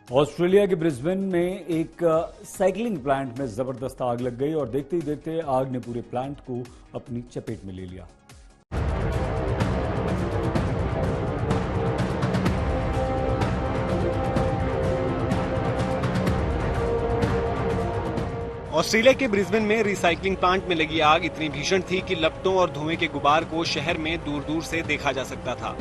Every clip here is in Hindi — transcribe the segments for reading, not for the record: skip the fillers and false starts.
ऑस्ट्रेलिया के ब्रिस्बेन में एक साइकिलिंग प्लांट में जबरदस्त आग लग गई और देखते ही देखते आग ने पूरे प्लांट को अपनी चपेट में ले लिया। ऑस्ट्रेलिया के ब्रिस्बेन में रिसाइकलिंग प्लांट में लगी आग इतनी भीषण थी कि लपटों और धुएं के गुबार को शहर में दूर दूर से देखा जा सकता था।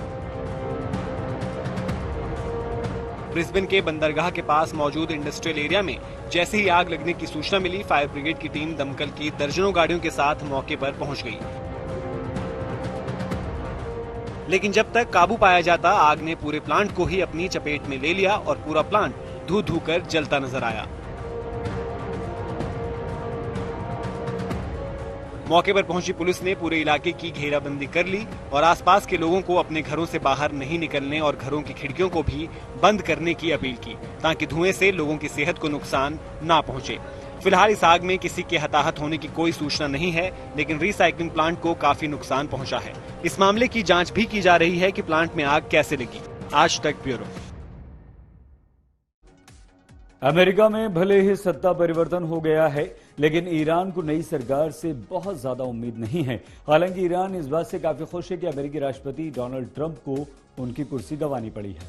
ब्रिस्बेन के बंदरगाह के पास मौजूद इंडस्ट्रियल एरिया में जैसे ही आग लगने की सूचना मिली, फायर ब्रिगेड की टीम दमकल की दर्जनों गाड़ियों के साथ मौके पर पहुंच गई। लेकिन जब तक काबू पाया जाता, आग ने पूरे प्लांट को ही अपनी चपेट में ले लिया और पूरा प्लांट धू धू कर जलता नजर आया। मौके पर पहुंची पुलिस ने पूरे इलाके की घेराबंदी कर ली और आसपास के लोगों को अपने घरों से बाहर नहीं निकलने और घरों की खिड़कियों को भी बंद करने की अपील की, ताकि धुएं से लोगों की सेहत को नुकसान ना पहुंचे। फिलहाल इस आग में किसी के हताहत होने की कोई सूचना नहीं है, लेकिन रिसाइकलिंग प्लांट को काफी नुकसान पहुंचा है। इस मामले की जांच भी की जा रही है कि प्लांट में आग कैसे लगी। आज तक ब्यूरो। अमेरिका में भले ही सत्ता परिवर्तन हो गया है, लेकिन ईरान को नई सरकार से बहुत ज्यादा उम्मीद नहीं है। हालांकि ईरान इस बात से काफी खुश है कि अमेरिकी राष्ट्रपति डोनाल्ड ट्रंप को उनकी कुर्सी गंवानी पड़ी है।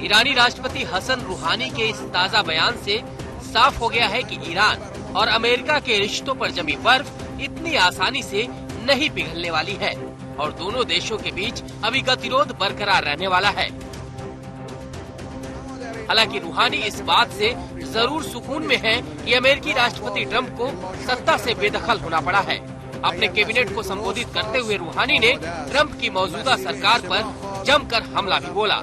ईरानी राष्ट्रपति हसन रूहानी के इस ताजा बयान से साफ हो गया है कि ईरान और अमेरिका के रिश्तों पर जमी बर्फ इतनी आसानी से नहीं पिघलने वाली है और दोनों देशों के बीच अभी गतिरोध बरकरार रहने वाला है। हालांकि रूहानी इस बात से जरूर सुकून में है कि अमेरिकी राष्ट्रपति ट्रंप को सत्ता से बेदखल होना पड़ा है। अपने कैबिनेट को संबोधित करते हुए रूहानी ने ट्रंप की मौजूदा सरकार पर जमकर हमला भी बोला।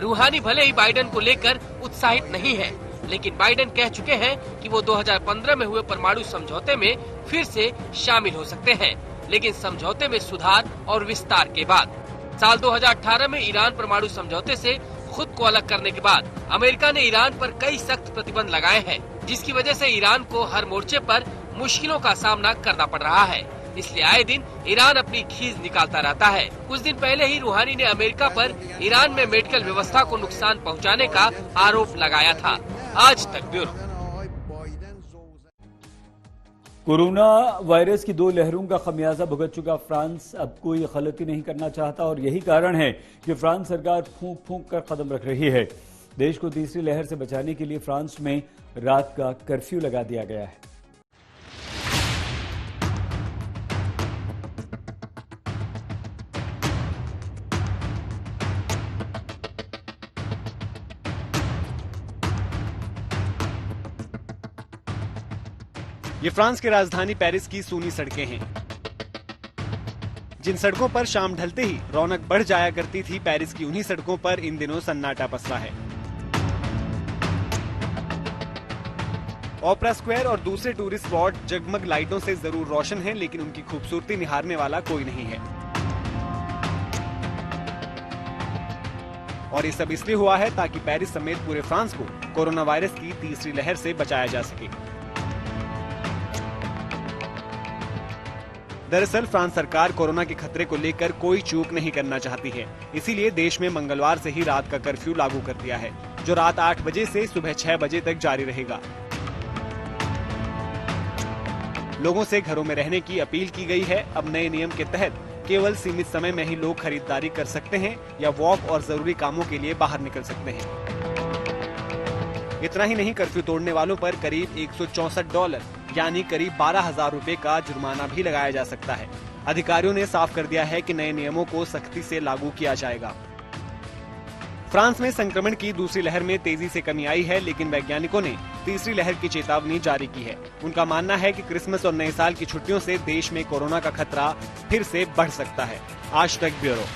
रूहानी भले ही बाइडेन को लेकर उत्साहित नहीं है, लेकिन बाइडेन कह चुके हैं कि वो 2015 में हुए परमाणु समझौते में फिर से शामिल हो सकते हैं, लेकिन समझौते में सुधार और विस्तार के बाद। साल 2018 में ईरान परमाणु समझौते से खुद को अलग करने के बाद अमेरिका ने ईरान पर कई सख्त प्रतिबंध लगाए हैं, जिसकी वजह से ईरान को हर मोर्चे पर मुश्किलों का सामना करना पड़ रहा है। इसलिए आए दिन ईरान अपनी खीज निकालता रहता है। कुछ दिन पहले ही रूहानी ने अमेरिका पर ईरान में मेडिकल व्यवस्था को नुकसान पहुंचाने का आरोप लगाया था। आज तक ब्यूरो। कोरोना वायरस की 2 लहरों का खमियाजा भुगत चुका फ्रांस अब कोई गलती नहीं करना चाहता और यही कारण है कि फ्रांस सरकार फूंक फूंक कर कदम रख रही है। देश को तीसरी लहर से बचाने के लिए फ्रांस में रात का कर्फ्यू लगा दिया गया है। ये फ्रांस की राजधानी पेरिस की सूनी सड़कें हैं, जिन सड़कों पर शाम ढलते ही रौनक बढ़ जाया करती थी। पेरिस की उन्हीं सड़कों पर इन दिनों सन्नाटा पसरा है। ओपेरा स्क्वायर और दूसरे टूरिस्ट स्पॉट जगमग लाइटों से जरूर रोशन हैं, लेकिन उनकी खूबसूरती निहारने वाला कोई नहीं है। और ये सब इसलिए हुआ है ताकि पेरिस समेत पूरे फ्रांस को कोरोना वायरस की तीसरी लहर से बचाया जा सके। दरअसल फ्रांस सरकार कोरोना के खतरे को लेकर कोई चूक नहीं करना चाहती है, इसीलिए देश में मंगलवार से ही रात का कर्फ्यू लागू कर दिया है, जो रात 8 बजे से सुबह 6 बजे तक जारी रहेगा। लोगों से घरों में रहने की अपील की गई है। अब नए नियम के तहत केवल सीमित समय में ही लोग खरीदारी कर सकते हैं या वॉक और जरूरी कामों के लिए बाहर निकल सकते हैं। इतना ही नहीं, कर्फ्यू तोड़ने वालों पर करीब $164 यानी करीब 12,000 रुपए का जुर्माना भी लगाया जा सकता है। अधिकारियों ने साफ कर दिया है कि नए नियमों को सख्ती से लागू किया जाएगा। फ्रांस में संक्रमण की दूसरी लहर में तेजी से कमी आई है, लेकिन वैज्ञानिकों ने तीसरी लहर की चेतावनी जारी की है। उनका मानना है कि क्रिसमस और नए साल की छुट्टियों से देश में कोरोना का खतरा फिर से बढ़ सकता है। आज तक ब्यूरो।